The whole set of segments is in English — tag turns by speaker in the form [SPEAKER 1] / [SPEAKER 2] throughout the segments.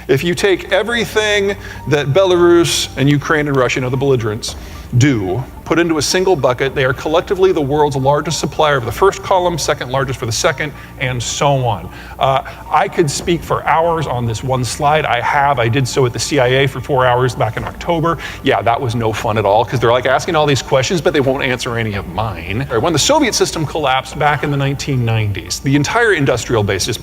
[SPEAKER 1] If you take everything that Belarus and Ukraine and Russia, the belligerents, do, put into a single bucket, they are collectively the world's largest supplier of the first column, second largest for the second, and so on. I could speak for hours on this one slide. I did so at the CIA for 4 hours back in October. Yeah, that was no fun at all, because they're like asking all these questions, but they won't answer any of mine. When the Soviet system collapsed back in the 1990s, the entire industrial base just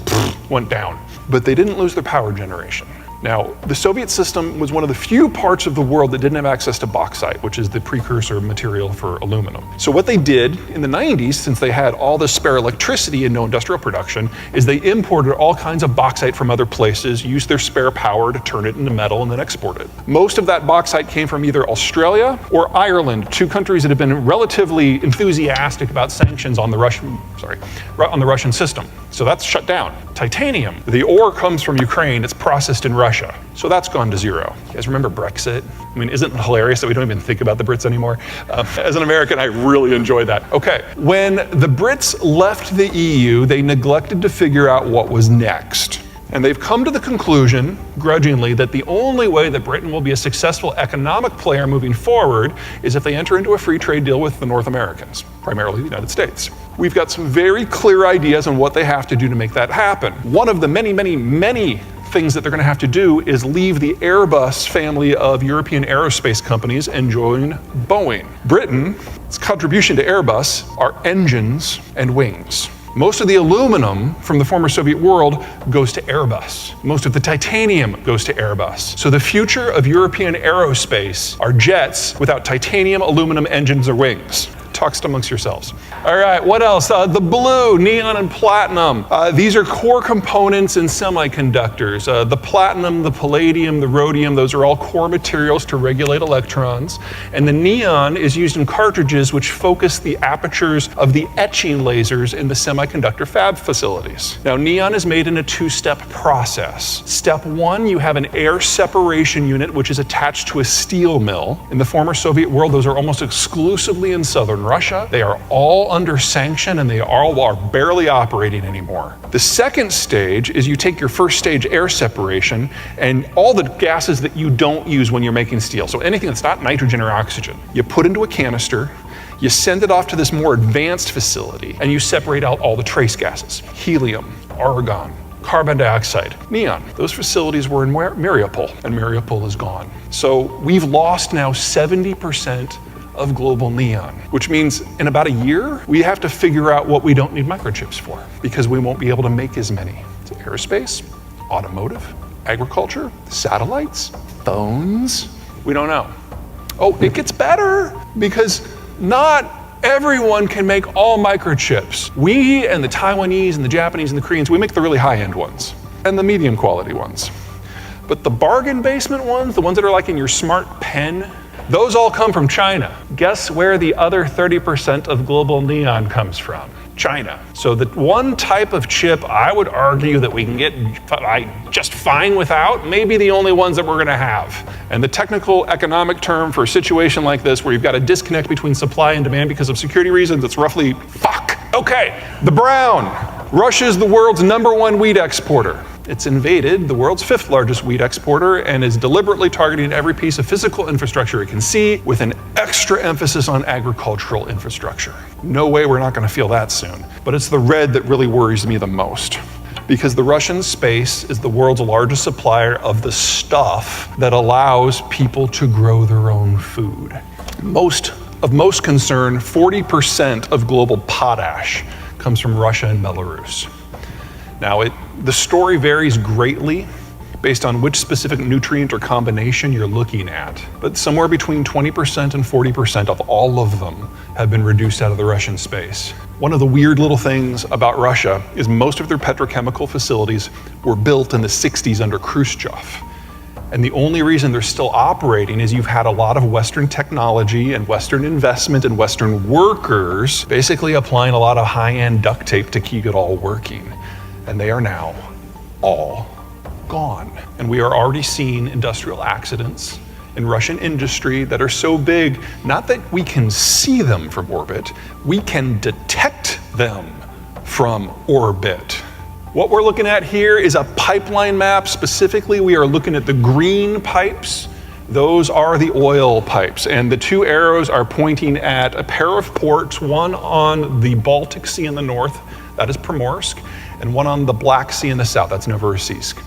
[SPEAKER 1] went down, but they didn't lose their power generation. Now, the Soviet system was one of the few parts of the world that didn't have access to bauxite, which is the precursor material for aluminum. So what they did in the 90s, since they had all this spare electricity and no industrial production, is they imported all kinds of bauxite from other places, used their spare power to turn it into metal and then export it. Most of that bauxite came from either Australia or Ireland, two countries that have been relatively enthusiastic about sanctions on the Russian system. So that's shut down. Titanium, the ore comes from Ukraine, it's processed in Russia. So that's gone to zero. You guys remember Brexit? I mean, isn't it hilarious that we don't even think about the Brits anymore? As an American, I really enjoy that. Okay, when the Brits left the EU, they neglected to figure out what was next. And they've come to the conclusion, grudgingly, that the only way that Britain will be a successful economic player moving forward is if they enter into a free trade deal with the North Americans, primarily the United States. We've got some very clear ideas on what they have to do to make that happen. One of the many, many, many things that they're going to have to do is leave the Airbus family of European aerospace companies and join Boeing. Britain's contribution to Airbus are engines and wings. Most of the aluminum from the former Soviet world goes to Airbus. Most of the titanium goes to Airbus. So the future of European aerospace are jets without titanium, aluminum, engines, or wings. Talks amongst yourselves. All right, what else? The blue, neon, and platinum. These are core components in semiconductors. The platinum, the palladium, the rhodium, those are all core materials to regulate electrons. And the neon is used in cartridges which focus the apertures of the etching lasers in the semiconductor fab facilities. Now, neon is made in a two-step process. Step one, you have an air separation unit which is attached to a steel mill. In the former Soviet world, those are almost exclusively in southern Russia. They are all under sanction and they all are barely operating anymore. The second stage is you take your first stage air separation and all the gases that you don't use when you're making steel, so anything that's not nitrogen or oxygen, you put into a canister, you send it off to this more advanced facility, and you separate out all the trace gases: helium, argon, carbon dioxide, neon. Those facilities were in Mariupol, and Mariupol is gone. So we've lost now 70% of global neon, which means in about a year, we have to figure out what we don't need microchips for, because we won't be able to make as many. It's aerospace, automotive, agriculture, satellites, phones, we don't know. Oh, it gets better, because not everyone can make all microchips. We and the Taiwanese and the Japanese and the Koreans, we make the really high-end ones and the medium quality ones. But the bargain basement ones, the ones that are like in your smart pen, those all come from China. Guess where the other 30% of global neon comes from? China. So the one type of chip I would argue that we can get just fine without, maybe the only ones that we're gonna have. And the technical economic term for a situation like this where you've got a disconnect between supply and demand because of security reasons, it's roughly fuck. Okay, the brown. Russia's the world's #1 wheat exporter. It's invaded the world's 5th largest wheat exporter and is deliberately targeting every piece of physical infrastructure it can see, with an extra emphasis on agricultural infrastructure. No way we're not going to feel that soon. But it's the red that really worries me the most, because the Russian space is the world's largest supplier of the stuff that allows people to grow their own food. Of most concern, 40% of global potash comes from Russia and Belarus. Now, the story varies greatly based on which specific nutrient or combination you're looking at, but somewhere between 20% and 40% of all of them have been reduced out of the Russian space. One of the weird little things about Russia is most of their petrochemical facilities were built in the 60s under Khrushchev. And the only reason they're still operating is you've had a lot of Western technology and Western investment and Western workers basically applying a lot of high-end duct tape to keep it all working. And they are now all gone. And we are already seeing industrial accidents in Russian industry that are so big, not that we can see them from orbit, we can detect them from orbit. What we're looking at here is a pipeline map. Specifically, we are looking at the green pipes. Those are the oil pipes, and the two arrows are pointing at a pair of ports, one on the Baltic Sea in the north, that is Primorsk, and one on the Black Sea in the south, that's Novorossiysk.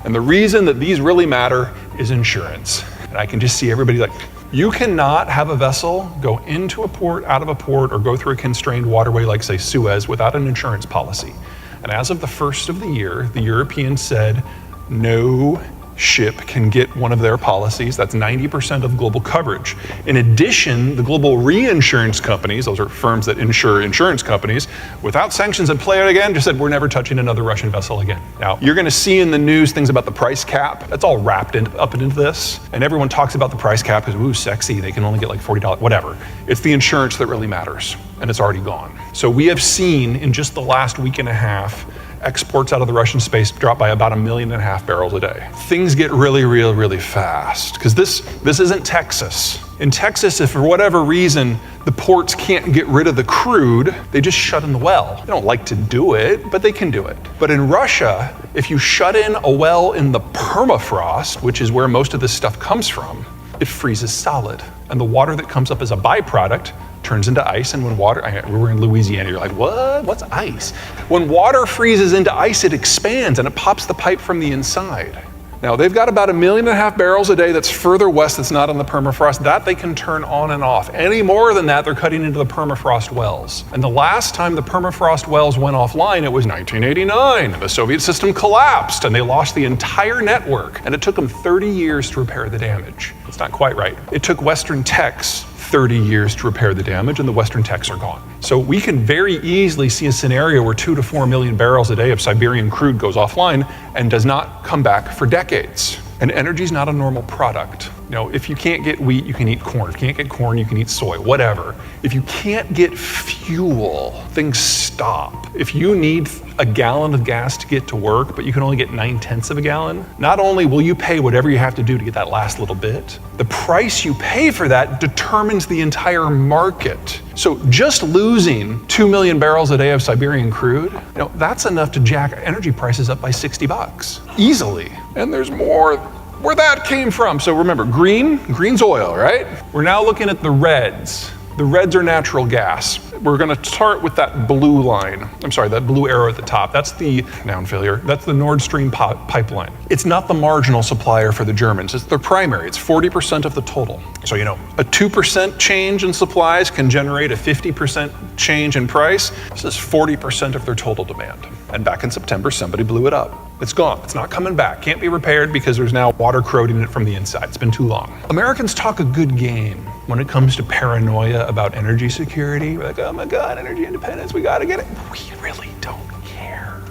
[SPEAKER 1] And the reason that these really matter is insurance. And I can just see everybody like, you cannot have a vessel go into a port, out of a port, or go through a constrained waterway like, say, Suez without an insurance policy. And as of the first of the year, the Europeans said, no ship can get one of their policies. That's 90% of global coverage. In addition, the global reinsurance companies, those are firms that insure insurance companies, without sanctions in play again, just said, we're never touching another Russian vessel again. Now, you're gonna see in the news things about the price cap. That's all wrapped up into this. And everyone talks about the price cap because, ooh, sexy, they can only get like $40, whatever. It's the insurance that really matters, and it's already gone. So we have seen in just the last week and a half, exports out of the Russian space drop by about 1.5 million barrels a day. Things get really fast, because this isn't Texas. In Texas, if for whatever reason the ports can't get rid of the crude, they just shut in the well. They don't like to do it, but they can do it. But in Russia, if you shut in a well in the permafrost, which is where most of this stuff comes from, it freezes solid. And the water that comes up as a byproduct turns into ice, and when water, we're in Louisiana, you're like, what? What's ice? When water freezes into ice, it expands and it pops the pipe from the inside. Now, they've got about 1.5 million barrels a day that's further west that's not on the permafrost. That they can turn on and off. Any more than that, they're cutting into the permafrost wells. And the last time the permafrost wells went offline, it was 1989. The Soviet system collapsed and they lost the entire network. And it took them 30 years to repair the damage. It's not quite right. It took Western techs 30 years to repair the damage, and the Western techs are gone. So we can very easily see a scenario where 2 to 4 million barrels a day of Siberian crude goes offline and does not come back for decades. And energy is not a normal product. You know, if you can't get wheat, you can eat corn. If you can't get corn, you can eat soy, whatever. If you can't get fuel, things stop. If you need a gallon of gas to get to work, but you can only get 9/10 of a gallon, not only will you pay whatever you have to do to get that last little bit, the price you pay for that determines the entire market. So just losing 2 million barrels a day of Siberian crude, that's enough to jack energy prices up by $60 easily. And there's more where that came from. So remember, green's oil, right? We're now looking at the reds. The reds are natural gas. We're gonna start with that blue line. I'm sorry, that blue arrow at the top. That's the, noun failure, that's the Nord Stream pipeline. It's not the marginal supplier for the Germans, it's their primary. It's 40% of the total. So, a 2% change in supplies can generate a 50% change in price. This is 40% of their total demand. And back in September, somebody blew it up. It's gone, it's not coming back. Can't be repaired because there's now water corroding it from the inside. It's been too long. Americans talk a good game when it comes to paranoia about energy security. We're like, oh my God, energy independence, we gotta get it. We really don't care.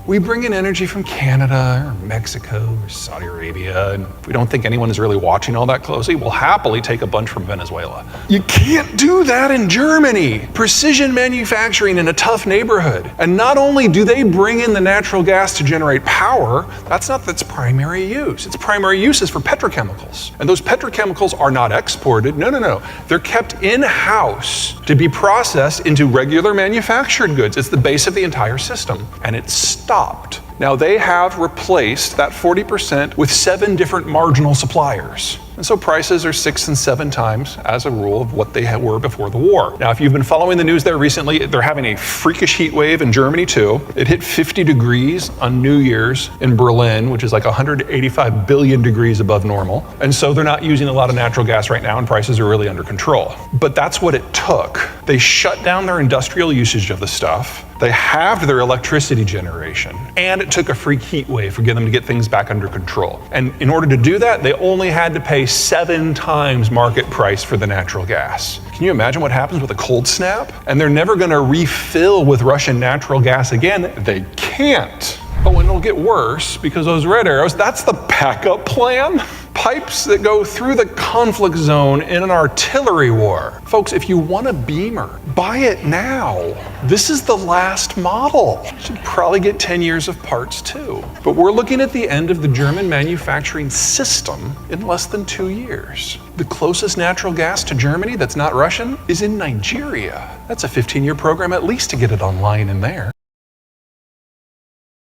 [SPEAKER 1] We bring in energy from Canada or Mexico or Saudi Arabia, and if we don't think anyone is really watching all that closely, we'll happily take a bunch from Venezuela. You can't do that in Germany. Precision manufacturing in a tough neighborhood. And not only do they bring in the natural gas to generate power, that's not its primary use. Its primary use is for petrochemicals. And those petrochemicals are not exported, no. They're kept in-house to be processed into regular manufactured goods. It's the base of the entire system, and it's stopped. Now they have replaced that 40% with 7 different marginal suppliers. And so prices are 6 and 7 times, as a rule, of what they were before the war. Now, if you've been following the news there recently, they're having a freakish heat wave in Germany too. It hit 50 degrees on New Year's in Berlin, which is like 185 billion degrees above normal. And so they're not using a lot of natural gas right now, and prices are really under control. But that's what it took. They shut down their industrial usage of the stuff. They halved their electricity generation, and it took a freak heat wave for them to get things back under control. And in order to do that, they only had to pay 7 times market price for the natural gas. Can you imagine what happens with a cold snap? And they're never gonna refill with Russian natural gas again. They can't. Oh, and it'll get worse because those red arrows, that's the backup plan. Pipes that go through the conflict zone in an artillery war. Folks, if you want a Beamer, buy it now. This is the last model. Should probably get 10 years of parts too. But we're looking at the end of the German manufacturing system in less than 2 years. The closest natural gas to Germany that's not Russian is in Nigeria. That's a 15-year program at least to get it online in there.